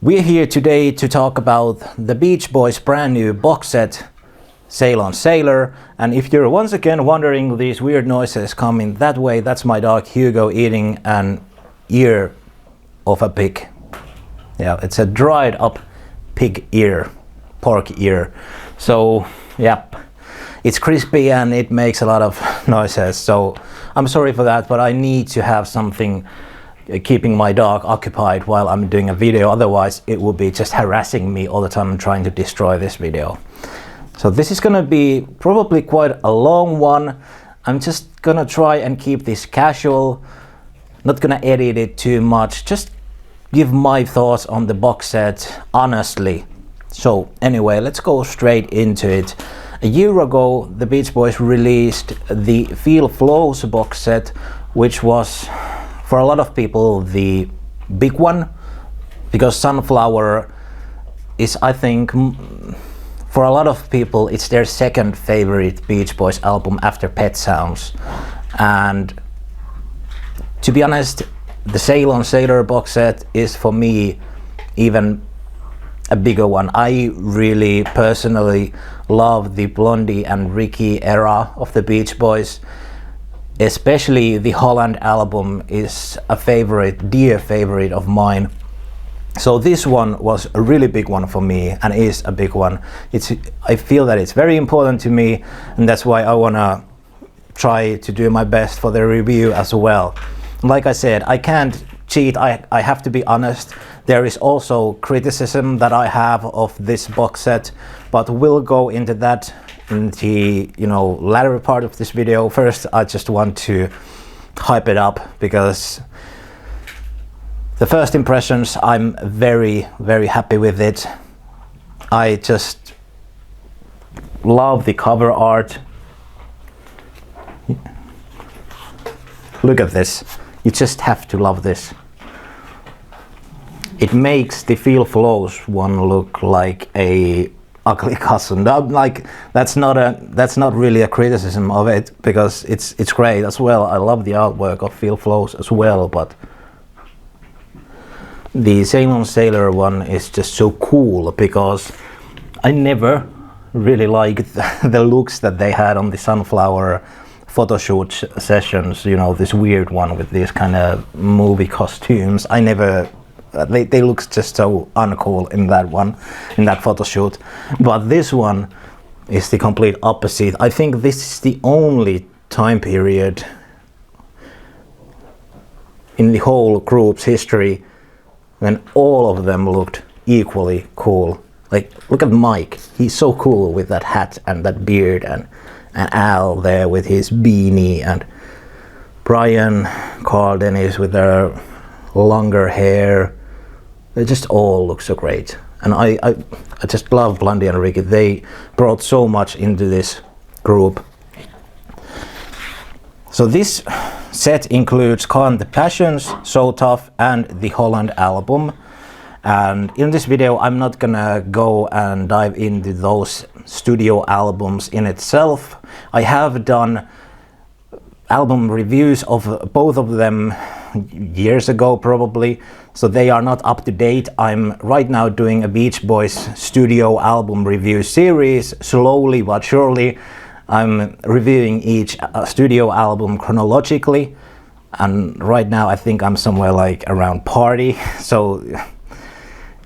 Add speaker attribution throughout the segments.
Speaker 1: We're here today to talk about the Beach Boys' brand new box set, Sail on Sailor. And if you're once again wondering these weird noises coming that way, that's my dog Hugo eating an ear of a pig. Yeah, it's a dried up pig ear, pork ear. So, yep, it's crispy and it makes a lot of noises. So I'm sorry for that, but I need to have something keeping my dog occupied while I'm doing a video. Otherwise, it will be just harassing me all the time and trying to destroy this video. So this is gonna be probably quite a long one. I'm just gonna try and keep this casual, not gonna edit it too much, just give my thoughts on the box set honestly. So anyway, let's go straight into it. A year ago, the Beach Boys released the Feel Flows box set, which was for a lot of people the big one, because Sunflower is, I think, for a lot of people, it's their second favorite Beach Boys album after Pet Sounds. And to be honest, the Sail on Sailor box set is for me even a bigger one. I really personally love the Blondie and Ricky era of the Beach Boys. Especially the Holland album is a favorite, dear favorite of mine. So this one was a really big one for me and is a big one. I feel that it's very important to me, and that's why I wanna try to do my best for the review as well. Like I said, I can't cheat, I have to be honest. There is also criticism that I have of this box set, but we'll go into that in the latter part of this video. First, I just want to hype it up because the first impressions, I'm very, very happy with it. I just love the cover art. Look at this. You just have to love this. It makes the Feel Flows one look like a ugly cousin. That's not really a criticism of it, because it's great as well. I love the artwork of Feel Flows as well, but the Sail on Sailor one is just so cool because I never really liked the looks that they had on the Sunflower photo shoot sessions. This weird one with these kind of movie costumes. They look just so uncool in that one, in that photo shoot. But this one is the complete opposite. I think this is the only time period in the whole group's history when all of them looked equally cool. Like, look at Mike. He's so cool with that hat and that beard, and Al there with his beanie, and Brian, Carl, Dennis with their longer hair. They just all look so great. And I just love Blondie and Ricky. They brought so much into this group. So this set includes Can't the Passions, So Tough, and the Holland album. And in this video, I'm not gonna go and dive into those studio albums in itself. I have done album reviews of both of them years ago probably, so they are not up to date. I'm right now doing a Beach Boys studio album review series. Slowly but surely I'm reviewing each studio album chronologically, and right now I think I'm somewhere like around Party. So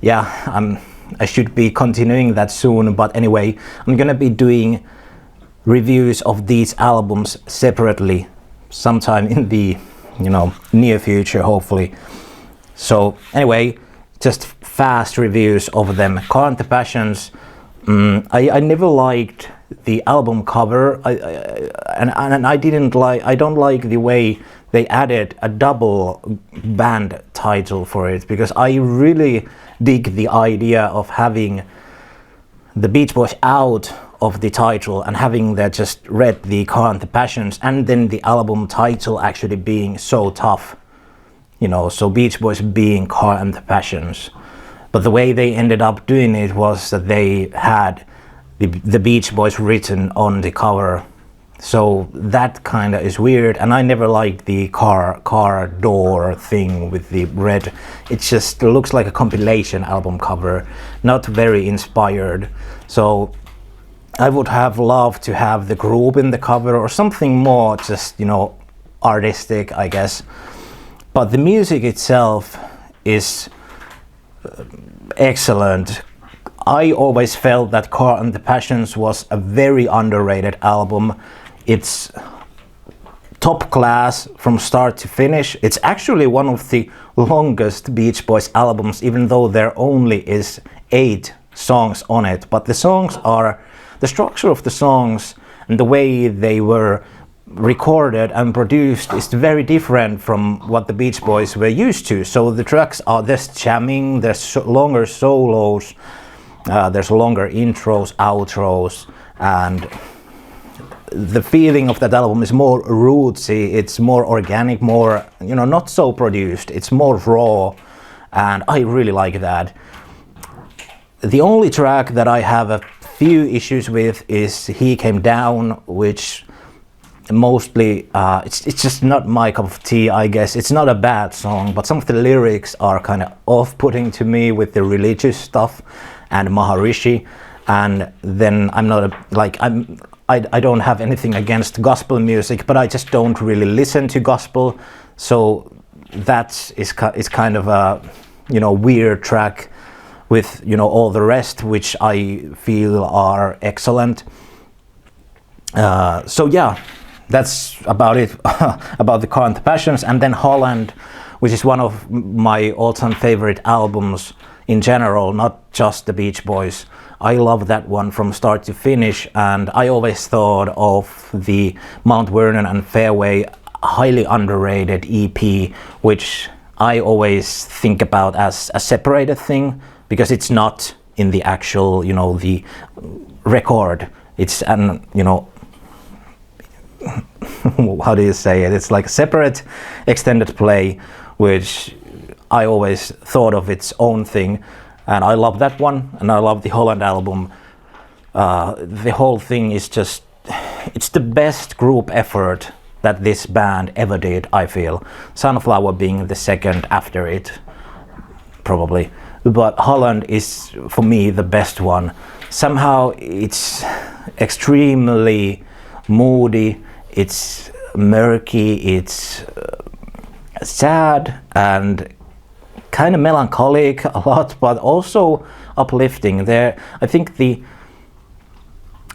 Speaker 1: yeah, I should be continuing that soon. But anyway, I'm gonna be doing reviews of these albums separately sometime in the near future, hopefully. So anyway, just fast reviews of them. Can't the Passions, I never liked the album cover, and I don't like the way they added a double band title for it, because I really dig the idea of having the Beach Boys out of the title and having that just read the Can't the Passions, and then the album title actually being So Tough, so Beach Boys being Can't the Passions. But the way they ended up doing it was that they had the Beach Boys written on the cover So that kind of is weird, and I never liked the car door thing with the red. It just looks like a compilation album cover, not very inspired. So I would have loved to have the group in the cover or something more just, you know, artistic, I guess. But the music itself is excellent. I always felt that Car and the Passions was a very underrated album. It's top class from start to finish. It's actually one of the longest Beach Boys albums, even though there only is 8 songs on it. But the structure of the songs and the way they were recorded and produced is very different from what the Beach Boys were used to. So the tracks are this jamming, there's longer solos, there's longer intros, outros, and the feeling of that album is more rootsy, it's more organic, more, you know, not so produced, it's more raw, and I really like that. The only track that I have a few issues with is He Came Down, which mostly it's just not my cup of tea, I guess. It's not a bad song, but some of the lyrics are kind of off-putting to me with the religious stuff and Maharishi. And then I don't have anything against gospel music, but I just don't really listen to gospel. So that is kind of a, you know, weird track with, you know, all the rest, which I feel are excellent. So yeah, that's about it about the Car and the Passions. And then Holland, which is one of my all-time favorite albums in general, not just the Beach Boys. I love that one from start to finish, and I always thought of the Mount Vernon and Fairway highly underrated EP, which I always think about as a separated thing, because it's not in the actual, you know, the record. It's an, you know, how do you say it? It's like a separate extended play, which I always thought of its own thing. And I love that one, and I love the Holland album. The whole thing is just, it's the best group effort that this band ever did, I feel. Sunflower being the second after it, probably. But Holland is, for me, the best one. Somehow it's extremely moody, it's murky, it's sad and kind of melancholic a lot, but also uplifting. There, I think the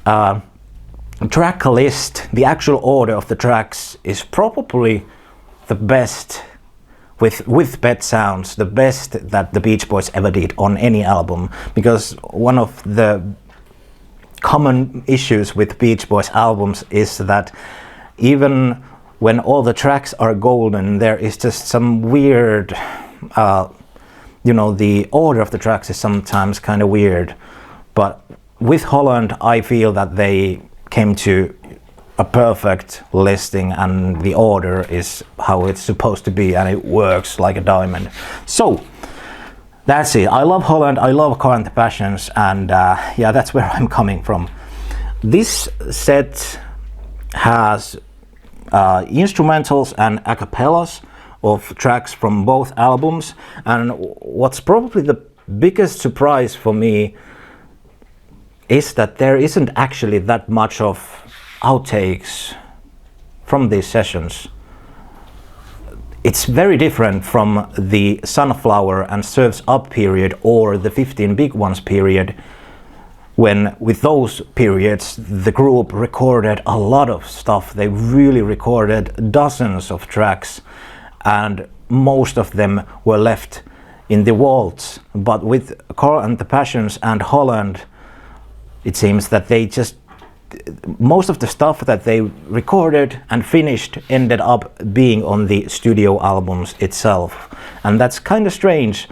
Speaker 1: track list, the actual order of the tracks, is probably the best with Pet Sounds, the best that the Beach Boys ever did on any album. Because one of the common issues with Beach Boys albums is that even when all the tracks are golden, there is just some weird, you know, the order of the tracks is sometimes kind of weird. But with Holland, I feel that they came to a perfect listing, and the order is how it's supposed to be, and it works like a diamond. So that's it. I love Holland, I love Car and the Passions, and yeah, that's where I'm coming from. This set has instrumentals and a cappellas of tracks from both albums, and what's probably the biggest surprise for me is that there isn't actually that much of outtakes from these sessions. It's very different from the Sunflower and Surf's Up period or the 15 Big Ones period, when with those periods the group recorded a lot of stuff. They really recorded dozens of tracks, and most of them were left in the vaults. But with Car and the Passions and Holland, it seems that they just, most of the stuff that they recorded and finished ended up being on the studio albums itself. And that's kind of strange,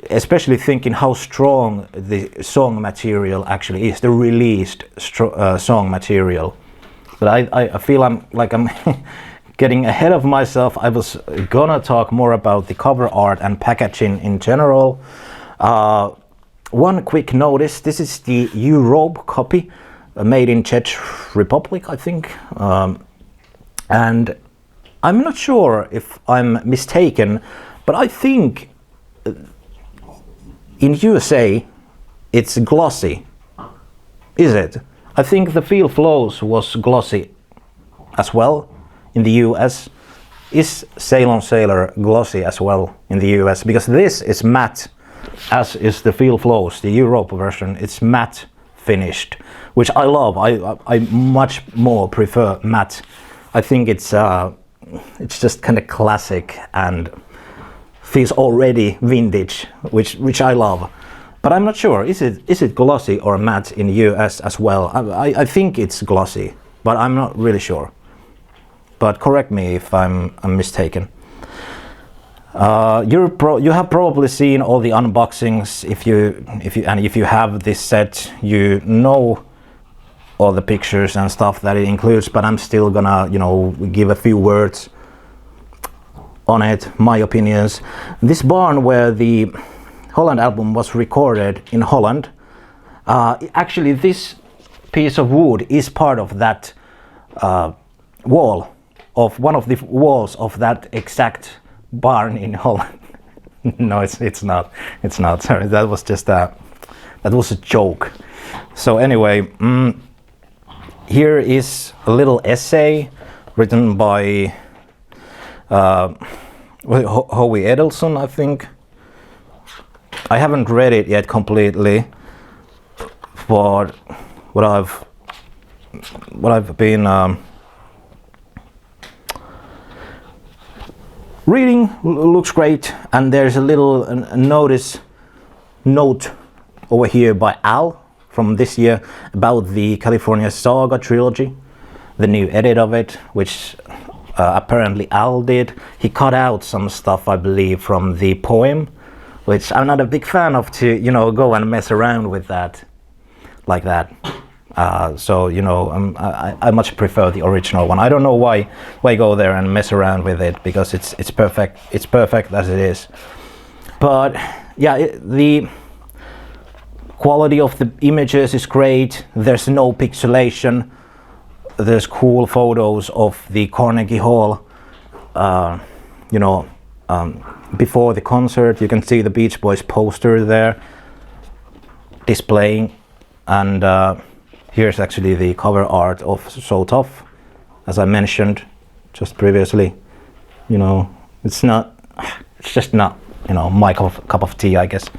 Speaker 1: especially thinking how strong the song material actually is, the released song material. But I feel I'm getting ahead of myself. I was gonna talk more about the cover art and packaging in general. One quick notice, this is the Europe copy. made in Czech Republic, I think. And I'm not sure if I'm mistaken, but I think in USA it's glossy. Is it? I think the Feel Flows was glossy as well in the US. Is Sail on Sailor glossy as well in the US? Because this is matte, as is the Feel Flows, the Europe version. It's matte finished, which I love. I much more prefer matte. I think it's just kind of classic and feels already vintage, which I love. But I'm not sure. Is it glossy or matte in US as well? I think it's glossy, but I'm not really sure. But correct me if I'm mistaken. You have probably seen all the unboxings. If you have this set, you know all the pictures and stuff that it includes. But I'm still gonna, give a few words on it, my opinions. This barn where the Holland album was recorded in Holland. Actually, this piece of wood is part of that wall. Of one of the walls of that exact barn in Holland. No, it's not. It's not. Sorry, that was just that was a joke. So anyway, here is a little essay written by Howie Edelson, I think. I haven't read it yet completely, but what I've been reading looks great, and there's a little note over here by Al from this year about the California Saga trilogy, the new edit of it, which apparently Al did. He cut out some stuff, I believe, from the poem, which I'm not a big fan of, to go and mess around with that like that. So I much prefer the original one. I don't know why go there and mess around with it, because it's perfect. It's perfect as it is. But yeah, the quality of the images is great. There's no pixelation. There's cool photos of the Carnegie Hall. Before the concert, you can see the Beach Boys poster there displaying, and here's actually the cover art of So Tough, as I mentioned just previously. It's just not, my cup of tea, I guess.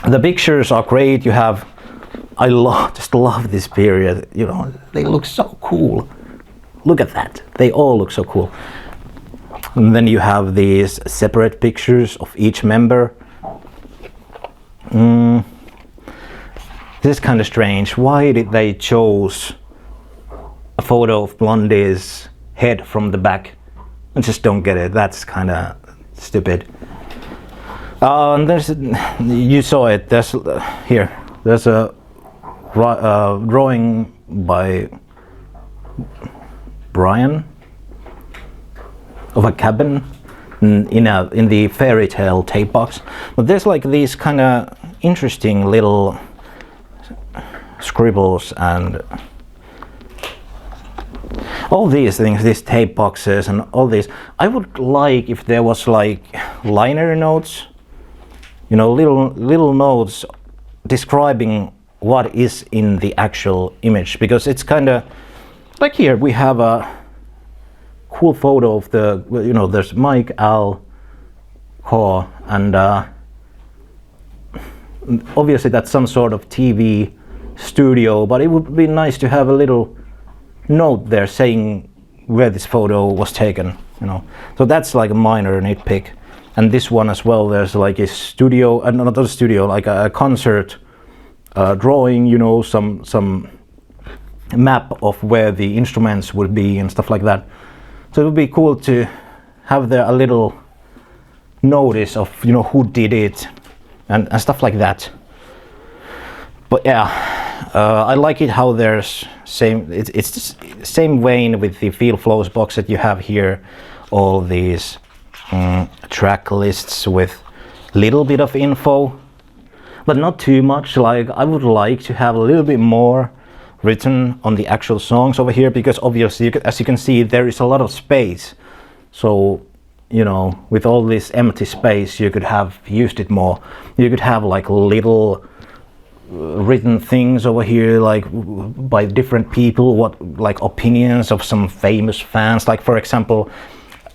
Speaker 1: The pictures are great. I just love this period. They look so cool. Look at that. They all look so cool. And then you have these separate pictures of each member. This is kind of strange. Why did they choose a photo of Blondie's head from the back? I just don't get it. That's kind of stupid. And you saw it. There's a drawing by Brian of a cabin in the fairy tale tape box. But there's like these kind of interesting little scribbles and all these things, these tape boxes and all these. I would like if there was like liner notes, little notes describing what is in the actual image, because it's kind of like here we have a cool photo of there's Mike, Al, Haw, and obviously that's some sort of TV studio, but it would be nice to have a little note there saying where this photo was taken, So that's like a minor nitpick. And this one as well, there's like a studio, not a studio, like a concert drawing, some map of where the instruments would be and stuff like that. So it would be cool to have there a little notice of who did it and stuff like that. But yeah, I like it how there's it's the same vein with the Feel Flows box that you have here, all these track lists with little bit of info, but not too much. Like I would like to have a little bit more written on the actual songs over here, because obviously, as you can see, there is a lot of space. So, you know, with all this empty space, you could have used it more. You could have like little written things over here, like by different people, what like opinions of some famous fans. Like for example,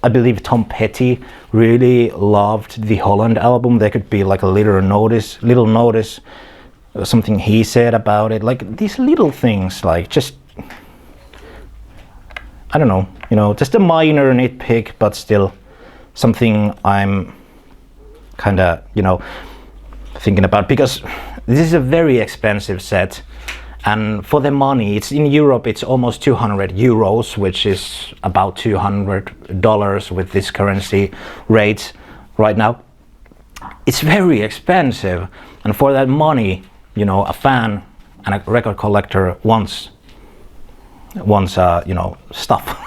Speaker 1: I believe Tom Petty really loved the Holland album. There could be like a little notice, something he said about it. Like these little things, like just, I don't know, you know, just a minor nitpick, but still something I'm kind of, you know, thinking about, because this is a very expensive set, and for the money, it's in Europe, it's almost 200 euros, which is about $200 with this currency rate right now. It's very expensive, and for that money, you know, a fan and a record collector wants you know, stuff.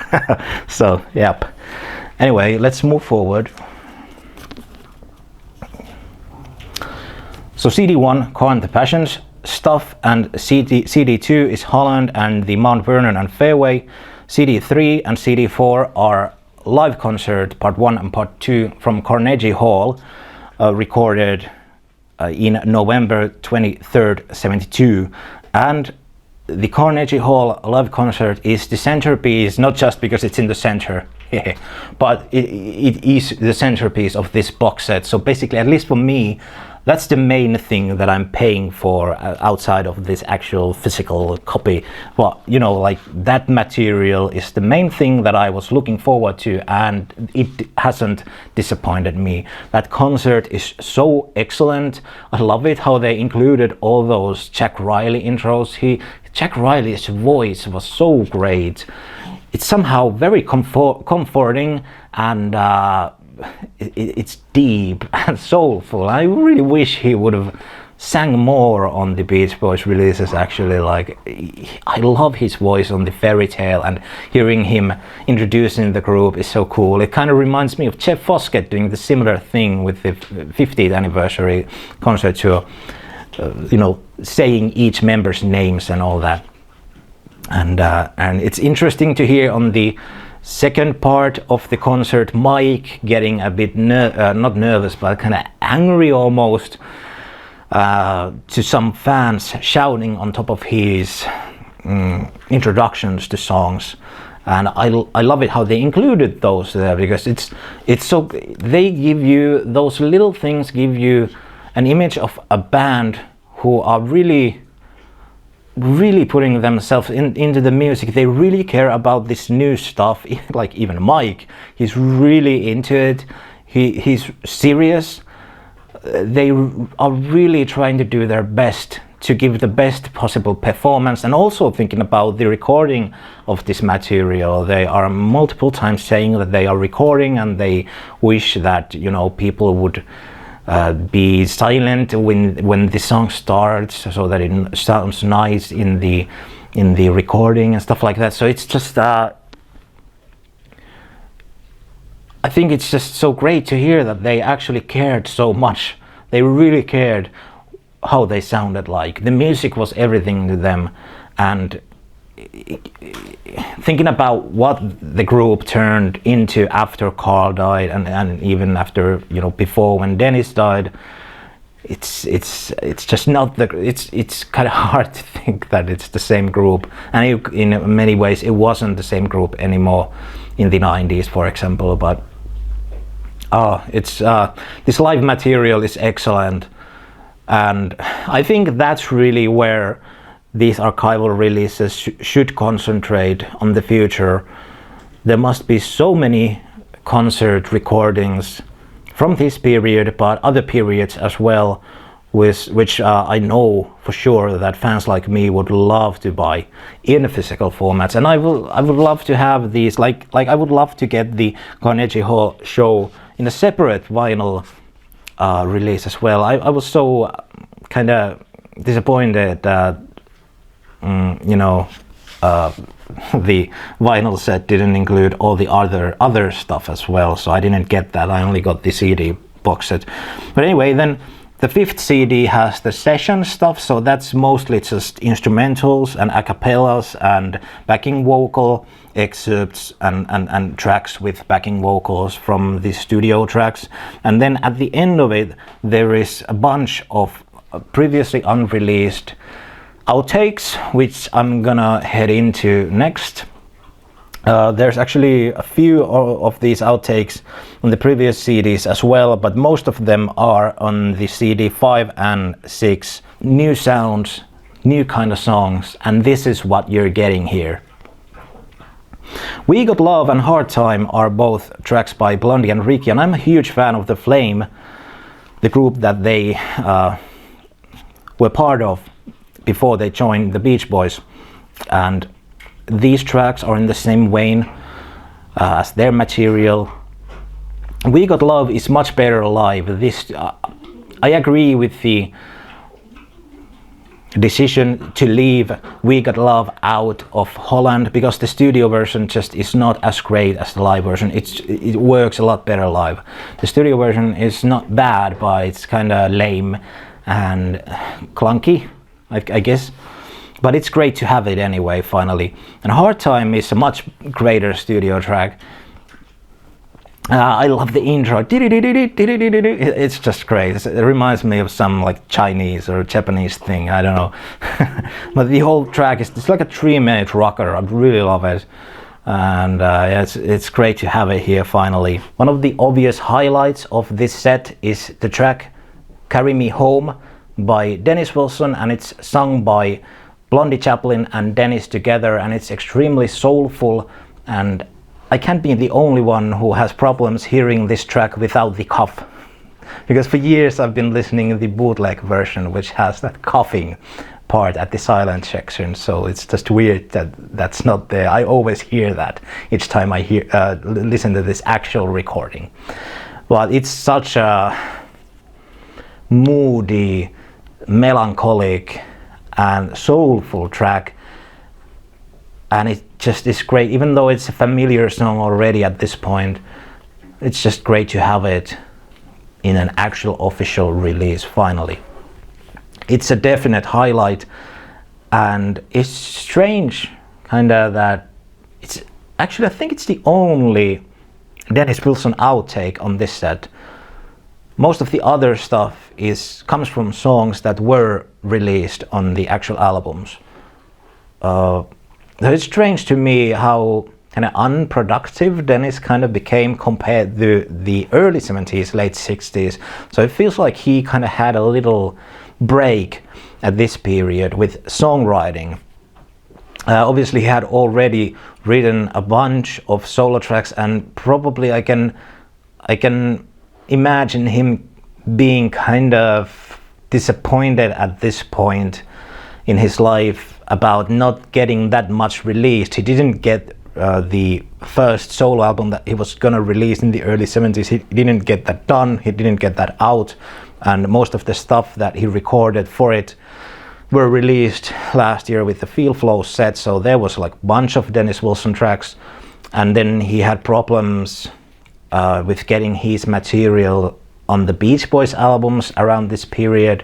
Speaker 1: So yep. Anyway, let's move forward. So CD1, Car and the Passions stuff, and CD2 is Holland and the Mount Vernon and Fairway. CD3 and CD4 are live concert part 1 and part 2 from Carnegie Hall, recorded in November 23rd, 72. And the Carnegie Hall live concert is the centerpiece, not just because it's in the center, but it is the centerpiece of this box set. So basically, at least for me, that's the main thing that I'm paying for outside of this actual physical copy. Well, you know, like that material is the main thing that I was looking forward to, and it hasn't disappointed me. That concert is so excellent. I love it how they included all those Jack Riley intros. Jack Riley's voice was so great. It's somehow very comforting, and it's deep and soulful. I really wish he would have sang more on the Beach Boys releases, actually. Like, I love his voice on the Fairy Tale, and hearing him introducing the group is so cool. It kind of reminds me of Jeff Foskett doing the similar thing with the 50th anniversary concert tour, you know, saying each member's names and all that. And it's interesting to hear on the second part of the concert, Mike getting a bit not nervous, but kind of angry almost, to some fans shouting on top of his introductions to songs. And I love it how they included those there, because it's so, they give you, those little things give you an image of a band who are really putting themselves into the music. They really care about this new stuff. Like even Mike, he's really into it. He's serious. They are really trying to do their best to give the best possible performance, and also thinking about the recording of this material. They are multiple times saying that they are recording, and they wish that, you know, people would be silent when the song starts, so that it sounds nice in the recording and stuff like that. So it's just I think it's just so great to hear that they actually cared so much. They really cared how they sounded like. The music was everything to them, and thinking about what the group turned into after Carl died, and even after, you know, before when Dennis died, it's just not it's kind of hard to think that it's the same group. And in many ways it wasn't the same group anymore in the 90s, for example. But this live material is excellent, and I think that's really where these archival releases should concentrate on the future. There must be so many concert recordings from this period, but other periods as well, which I know for sure that fans like me would love to buy in physical formats. And I would love to have these, like I would love to get the Carnegie Hall show in a separate vinyl release as well. I was so kind of disappointed that you know, the vinyl set didn't include all the other stuff as well, so I didn't get that. I only got the CD box set. But anyway, then The fifth CD has the session stuff, so that's mostly just instrumentals and a cappellas and backing vocal excerpts and tracks with backing vocals from the studio tracks. And then at the end of it, there is a bunch of previously unreleased outtakes, which I'm gonna head into next. There's actually a few of these outtakes on the previous CDs as well, but most of them are on the CD 5 and 6. New sounds, new kind of songs, and this is what you're getting here. We Got Love and Hard Time are both tracks by Blondie and Ricky, and I'm a huge fan of The Flame, the group that they were part of before they joined the Beach Boys. And these tracks are in the same vein as their material. We Got Love is much better live. This I agree with the decision to leave We Got Love out of Holland, because the studio version just is not as great as the live version. It works a lot better live. The studio version is not bad, but it's kind of lame and clunky, I guess. But it's great to have it anyway, finally. And Hard Time is a much greater studio track. I love the intro. It's just great. It reminds me of some like Chinese or Japanese thing, I don't know. But the whole track it's like a 3-minute rocker. I really love it. And yeah, it's great to have it here finally. One of the obvious highlights of this set is the track Carry Me Home by Dennis Wilson, and it's sung by Blondie Chaplin and Dennis together, and it's extremely soulful, and I can't be the only one who has problems hearing this track without the cough, because for years I've been listening to the bootleg version, which has that coughing part at the silent section, so it's just weird that that's not there. I always hear that each time I listen to this actual recording. But it's such a moody, melancholic and soulful track, and it just is great. Even though it's a familiar song already at this point, it's just great to have it in an actual official release finally. It's a definite highlight, and it's strange kinda that it's actually, I think it's the only Dennis Wilson outtake on this set. Most of the other stuff comes from songs that were released on the actual albums. It's strange to me how kind of unproductive Dennis kind of became compared to the early 70s, late 60s. So it feels like he kind of had a little break at this period with songwriting. Obviously he had already written a bunch of solo tracks, and probably I can imagine him being kind of disappointed at this point in his life about not getting that much released. He didn't get the first solo album that he was gonna release in the early 70s. He didn't get that done, he didn't get that out, and most of the stuff that he recorded for it were released last year with the Feel Flow set, so there was like a bunch of Dennis Wilson tracks, and then he had problems with getting his material on the Beach Boys albums around this period.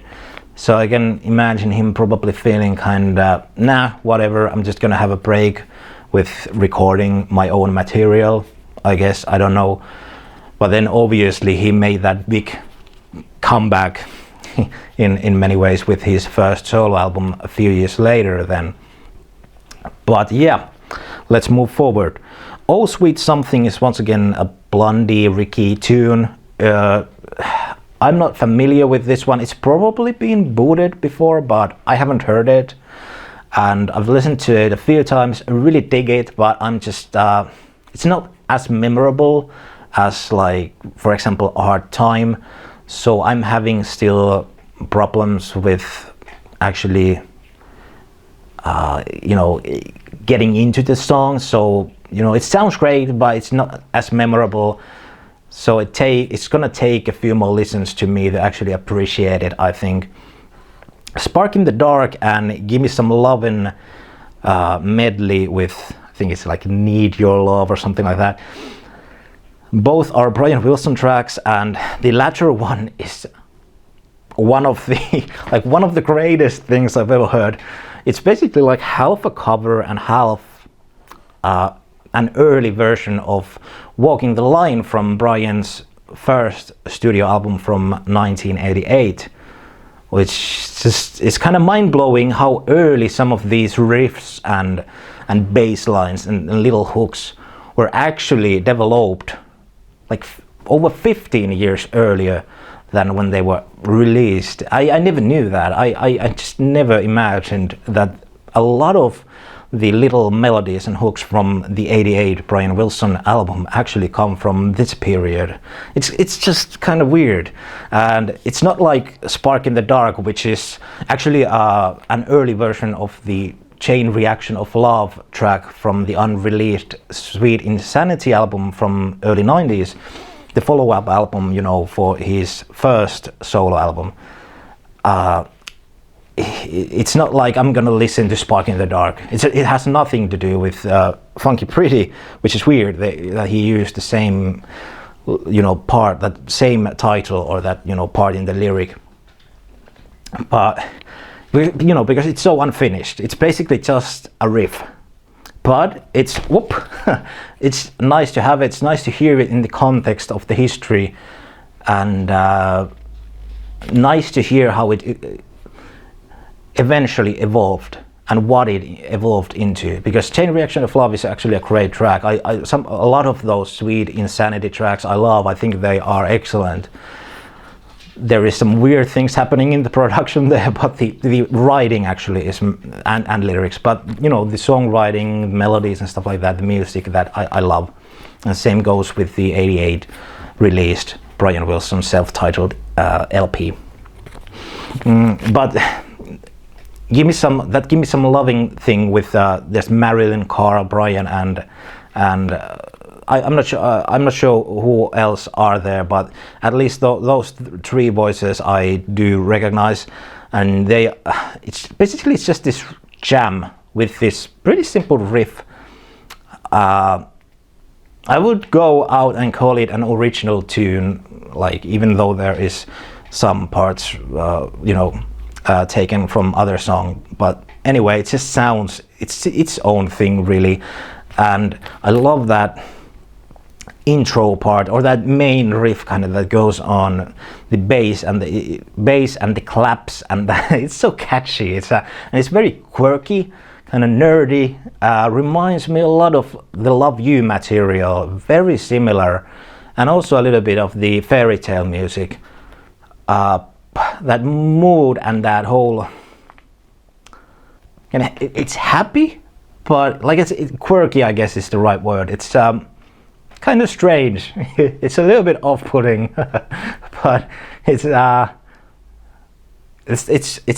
Speaker 1: So I can imagine him probably feeling kinda, nah, whatever, I'm just gonna have a break with recording my own material, I guess, I don't know. But then obviously he made that big comeback in many ways with his first solo album a few years later then. But yeah, let's move forward. Oh Sweet Something is once again a Blondie Ricky tune. I'm not familiar with this one. It's probably been booted before, but I haven't heard it. And I've listened to it a few times. I really dig it, but I'm just, it's not as memorable as, like, for example, Hard Time. So I'm having still problems with actually, getting into the song. So, it sounds great, but it's not as memorable. So it's gonna take a few more listens to me to actually appreciate it, I think. Spark in the Dark and Give Me Some Lovin' medley with, I think it's like Need Your Love or something like that. Both are Brian Wilson tracks, and the latter one is one of the one of the greatest things I've ever heard. It's basically like half a cover and half an early version of Walking the Line from Brian's first studio album from 1988, which just is kind of mind-blowing how early some of these riffs and bass lines and little hooks were actually developed, like over 15 years earlier than when they were released. I never knew that. I just never imagined that a lot of the little melodies and hooks from the 88 Brian Wilson album actually come from this period. It's just kind of weird. And it's not like Spark in the Dark, which is actually an early version of the Chain Reaction of Love track from the unreleased Sweet Insanity album from early 90s. The follow-up album, you know, for his first solo album. It's not like I'm gonna listen to Spark in the Dark. It has nothing to do with Funky Pretty, which is weird that he used the same, you know, part, that same title or that, you know, part in the lyric. But, you know, because it's so unfinished, it's basically just a riff. But it's it's nice to have it. It's nice to hear it in the context of the history, and nice to hear how it eventually evolved and what it evolved into. Because Chain Reaction of Love is actually a great track. A lot of those Sweet Insanity tracks I love. I think they are excellent. There is some weird things happening in the production there, but the writing actually is, and lyrics, but you know, the songwriting, melodies and stuff like that, the music, that I love. And same goes with the 88 released Brian Wilson self-titled LP. But give me some loving thing with there's Marilyn, Carl, Brian, and I'm not sure who else are there, but at least those three voices I do recognize, and it's just this jam with this pretty simple riff. I would go out and call it an original tune, like, even though there is some parts, you know, taken from other song, but anyway, it just sounds, it's its own thing really, and I love that intro part, or that main riff kind of that goes on, the bass and the claps, and it's so catchy. And it's very quirky, kind of nerdy. Reminds me a lot of the Love You material, very similar, and also a little bit of the fairy tale music. That mood and that whole, and it's happy, but like it's quirky, I guess is the right word. It's kind of strange. It's a little bit off-putting, but it's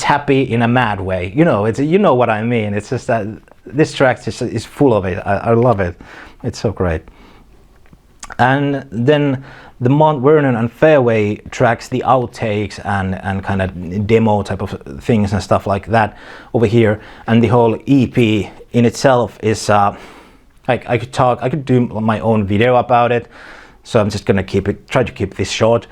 Speaker 1: happy in a mad way. You know, you know what I mean. It's just that this track is full of it. I love it. It's so great. And then the Mount Vernon and Fairway tracks, the outtakes and kind of demo type of things and stuff like that over here, and the whole EP in itself is I could do my own video about it, so I'm just gonna try to keep this short.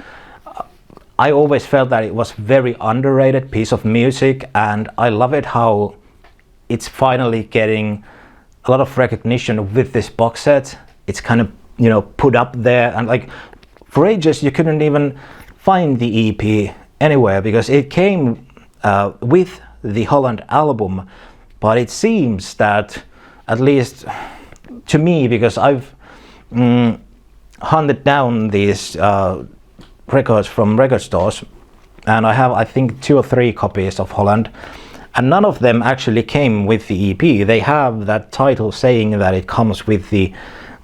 Speaker 1: I always felt that it was very underrated piece of music, and I love it how it's finally getting a lot of recognition with this box set. It's kind of, you know, put up there, and like for ages you couldn't even find the EP anywhere because it came with the Holland album, but it seems that, at least to me, because I've hunted down these records from record stores, and I have, I think, 2 or 3 copies of Holland, and none of them actually came with the EP. They have that title saying that it comes with the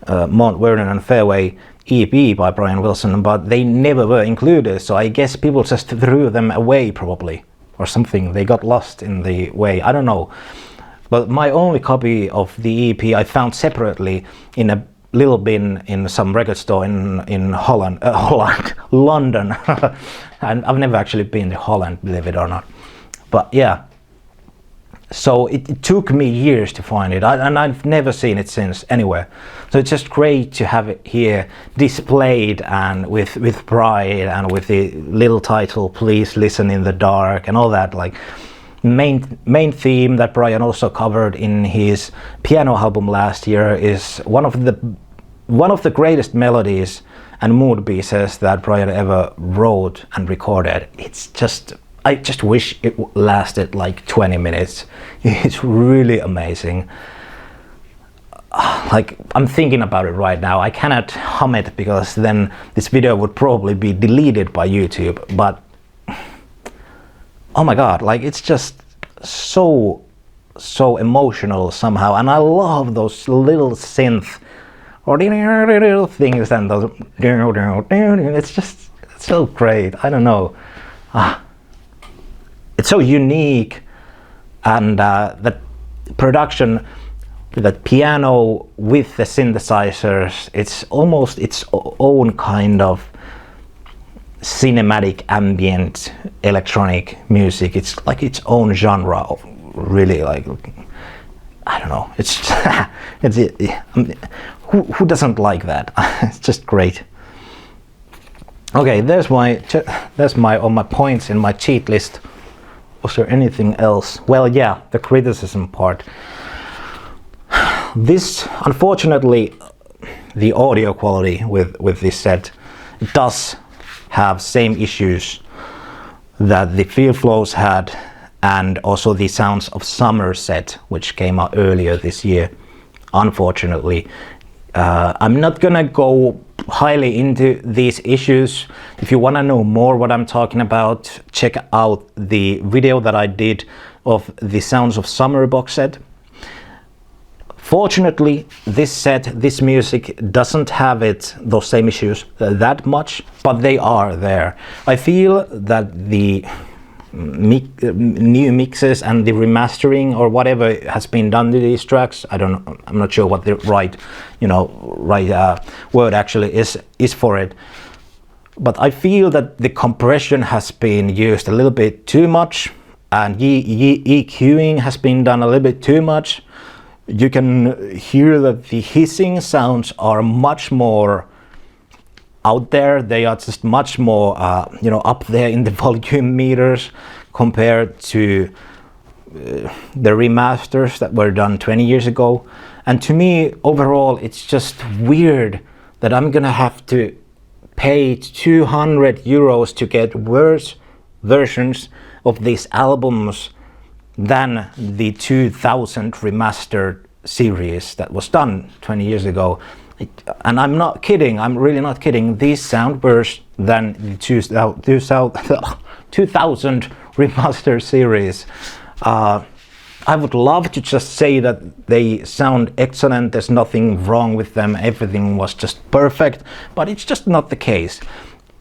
Speaker 1: Mount Vernon and Fairway EP by Brian Wilson, but they never were included, so I guess people just threw them away probably, or something. They got lost in the way, I don't know. But my only copy of the EP I found separately in a little bin in some record store in Holland, London. And I've never actually been to Holland, believe it or not. But yeah, So it took me years to find it, and I've never seen it since anywhere. So it's just great to have it here displayed, and with pride, and with the little title, "Please Listen in the Dark," and all that. Like main theme that Brian also covered in his piano album last year is one of the greatest melodies and mood pieces that Brian ever wrote and recorded. I just wish it lasted like 20 minutes. It's really amazing. Like, I'm thinking about it right now. I cannot hum it because then this video would probably be deleted by YouTube. But oh my god, like, it's just so emotional somehow. And I love those little synth or little things and those. It's so great. I don't know. It's so unique, and that production, that piano with the synthesizers, it's almost its own kind of cinematic ambient electronic music. It's like its own genre of really, like, I don't know. It's who doesn't like that? It's just great. Okay, there's all my points in my cheat list. Was there anything else? Well, yeah, the criticism part. This, unfortunately, the audio quality with this set, it does have same issues that the Field Flows had, and also the Sounds of Summer set, which came out earlier this year. Unfortunately, I'm not gonna go highly into these issues. If you want to know more what I'm talking about, check out the video that I did of the Sounds of Summer box set. Fortunately, this music doesn't have those same issues that much, but they are there. I feel that the new mixes and the remastering or whatever has been done to these tracks, I'm not sure what the right word actually is for it, but I feel that the compression has been used a little bit too much, and EQing has been done a little bit too much. You can hear that the hissing sounds are much more out there. They are just much more up there in the volume meters compared to the remasters that were done 20 years ago. And to me, overall, it's just weird that I'm gonna have to pay 200 euros to get worse versions of these albums than the 2000 remastered series that was done 20 years ago. And I'm not kidding, I'm really not kidding. These sound worse than the 2000 remastered series. I would love to just say that they sound excellent, there's nothing wrong with them, everything was just perfect, but it's just not the case.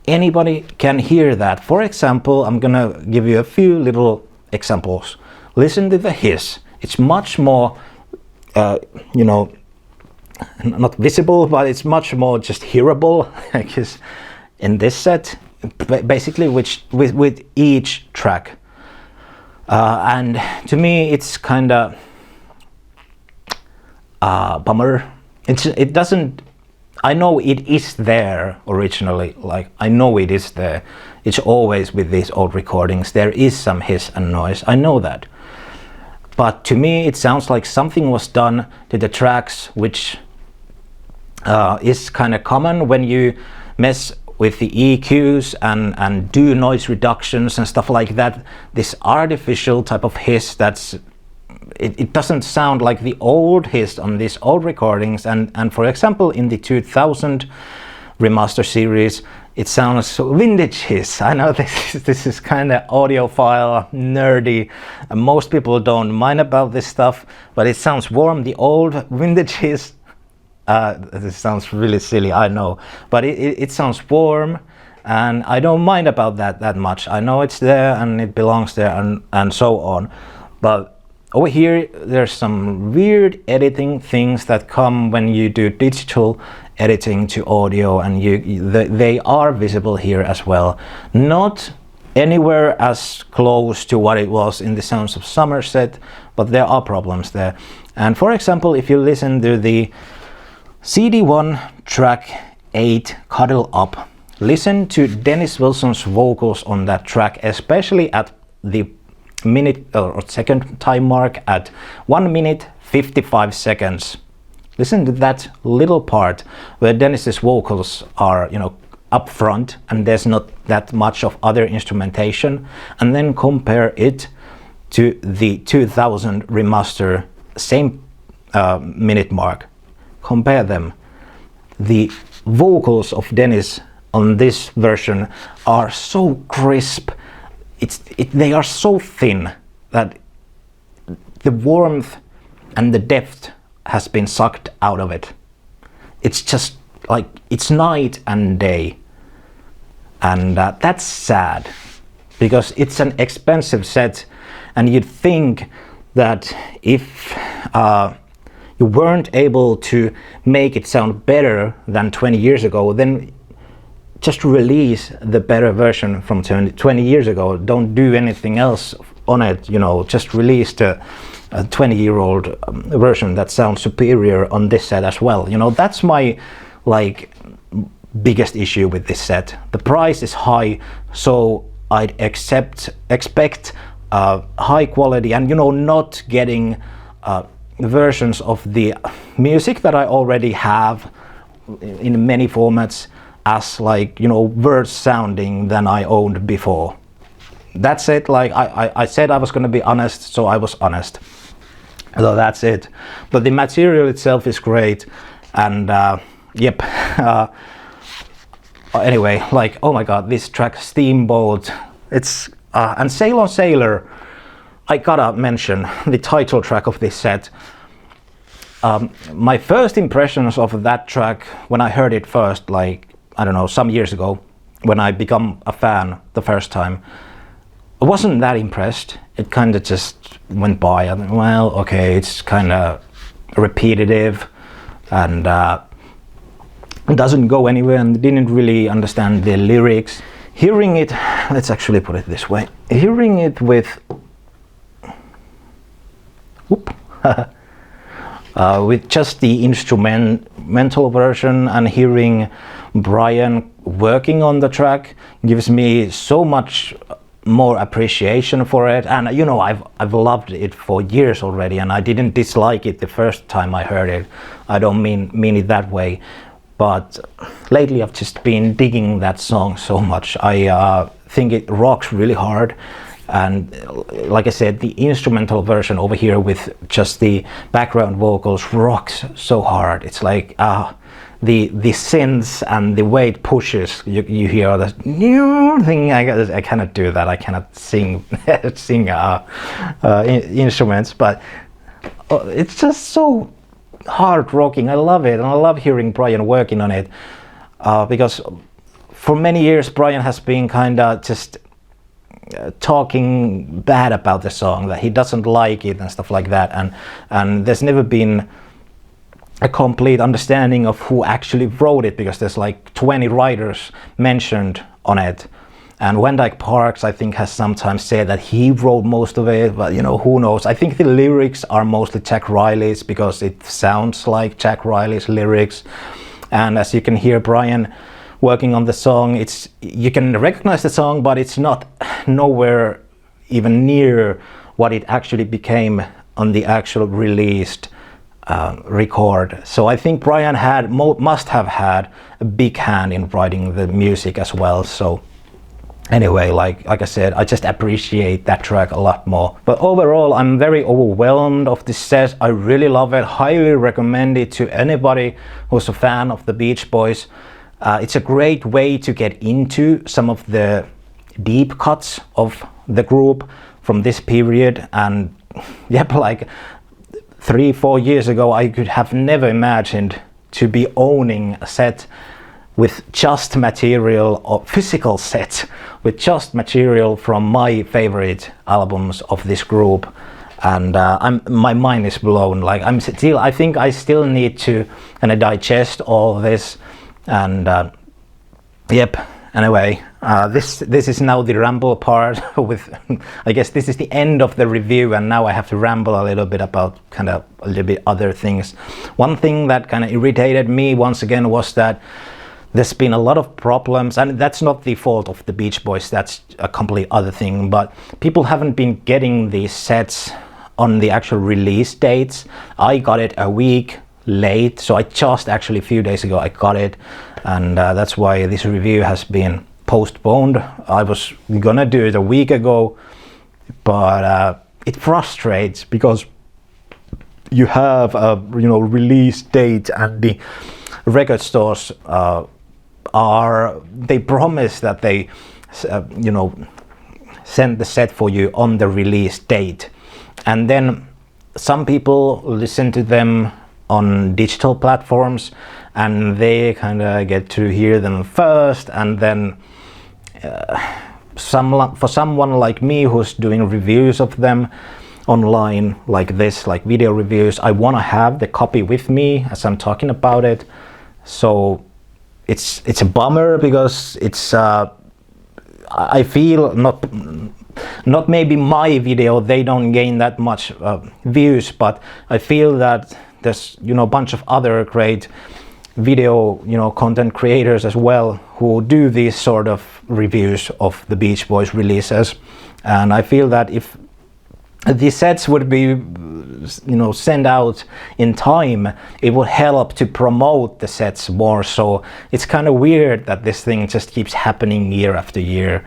Speaker 1: Anybody can hear that. For example, I'm gonna give you a few little examples. Listen to the hiss. It's much more, not visible, but it's much more just hearable, because in this set, basically, with each track. And to me, it's kind of bummer. It doesn't. I know it is there originally. Like, I know it is there. It's always with these old recordings. There is some hiss and noise. I know that. But to me, it sounds like something was done to the tracks, which is kind of common when you mess with the EQs and do noise reductions and stuff like that. This artificial type of hiss, it doesn't sound like the old hiss on these old recordings. And for example, in the 2000 remaster series, it sounds so vintage hiss. I know this is kind of audiophile, nerdy, and most people don't mind about this stuff, but it sounds warm. The old vintage hiss, this sounds really silly, I know, but it sounds warm, and I don't mind about that much. I know it's there and it belongs there and so on. But over here, there's some weird editing things that come when you do digital editing to audio, and they are visible here as well. Not anywhere as close to what it was in the Sounds of Summer set, but there are problems there. And for example, if you listen to the CD1 track 8, Cuddle Up, listen to Dennis Wilson's vocals on that track, especially at the minute or second time mark at 1 minute 55 seconds. Listen to that little part where Dennis's vocals are, you know, up front and there's not that much of other instrumentation, and then compare it to the 2000 remaster, same minute mark. Compare them. The vocals of Dennis on this version are so crisp. They are so thin that the warmth and the depth has been sucked out of it. It's just like it's night and day, and that's sad because it's an expensive set, and you'd think that if you weren't able to make it sound better than 20 years ago, then just release the better version from 20 years ago. Don't do anything else on it, you know, just release the 20-year-old version that sounds superior on this set as well. You know, that's my like biggest issue with this set. The price is high, so I'd expect high quality, and you know, not getting versions of the music that I already have in many formats as like, you know, worse sounding than I owned before. That's it. Like I said I was going to be honest, so I was honest. So that's it. But the material itself is great, and yep. Anyway, like, oh my god, this track Steamboat, it's and Sail on Sailor, I gotta mention the title track of this set. My first impressions of that track when I heard it first, like, I don't know, some years ago, when I become a fan the first time, I wasn't that impressed. It kind of just went by. I thought, well, okay, it's kind of repetitive and doesn't go anywhere, and didn't really understand the lyrics. Hearing it, let's actually put it this way, hearing it with with just the instrumental version and hearing Brian working on the track gives me so much more appreciation for it. And you know, I've loved it for years already, and I didn't dislike it the first time I heard it. I don't mean it that way, but lately I've just been digging that song so much. I think it rocks really hard, and like I said, the instrumental version over here with just the background vocals rocks so hard. It's like the synths and the way it pushes, you hear the new thing. I cannot do that. I cannot sing instruments, but it's just so hard rocking. I love it, and I love hearing Brian working on it, because for many years Brian has been kind of just talking bad about the song, that he doesn't like it and stuff like that, and there's never been a complete understanding of who actually wrote it, because there's like 20 writers mentioned on it, and Wendyke Parks, I think, has sometimes said that he wrote most of it, but you know, who knows. I think the lyrics are mostly Jack Riley's, because it sounds like Jack Riley's lyrics, and as you can hear Brian working on the song, you can recognize the song, but it's not nowhere even near what it actually became on the actual released record. So I think Brian must have had a big hand in writing the music as well. So anyway, like I said, I just appreciate that track a lot more. But overall, I'm very overwhelmed of this set. I really love it. Highly recommend it to anybody who's a fan of the Beach Boys. It's a great way to get into some of the deep cuts of the group from this period. And yep, like 3-4 years ago, I could have never imagined to be owning a set with just material, or physical set with just material from my favorite albums of this group. And my mind is blown. Like I think I still need to kind of digest all this. And yep, anyway, This is now the ramble part with, I guess this is the end of the review, and now I have to ramble a little bit about kind of a little bit other things. One thing that kind of irritated me once again was that there's been a lot of problems, and that's not the fault of the Beach Boys, that's a complete other thing, but people haven't been getting these sets on the actual release dates. I got it a week late, so I just actually a few days ago I got it, and that's why this review has been postponed. I was gonna do it a week ago, but it frustrates because you have a release date, and the record stores they promise that they send the set for you on the release date, and then some people listen to them on digital platforms and they kind of get to hear them first, and then for someone like me who's doing reviews of them online like this, like video reviews, I want to have the copy with me as I'm talking about it. So it's a bummer because it's I feel not maybe my video, they don't gain that much views, but I feel that there's a bunch of other great video content creators as well who do these sort of reviews of the Beach Boys releases, and I feel that if the sets would be sent out in time, it would help to promote the sets more. So it's kind of weird that this thing just keeps happening year after year,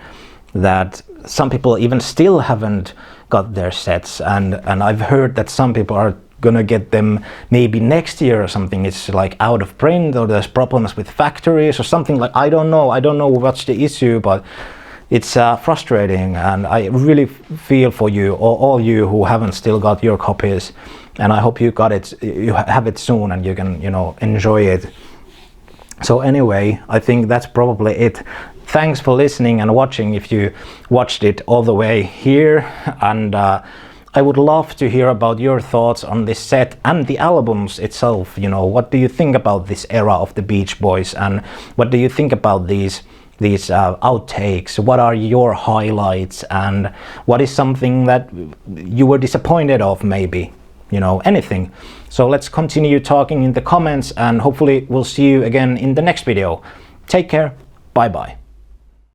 Speaker 1: that some people even still haven't got their sets, and I've heard that some people are gonna get them maybe next year or something. It's like out of print, or there's problems with factories or something, like I don't know what's the issue, but it's frustrating, and I really feel for you, all you who haven't still got your copies, and I hope you have it soon and you can enjoy it. So anyway, I think that's probably it. Thanks for listening and watching if you watched it all the way here, and I would love to hear about your thoughts on this set and the albums itself. What do you think about this era of the Beach Boys, and what do you think about these outtakes? What are your highlights, and what is something that you were disappointed of, maybe anything? So let's continue talking in the comments, and hopefully we'll see you again in the next video. Take care. Bye bye.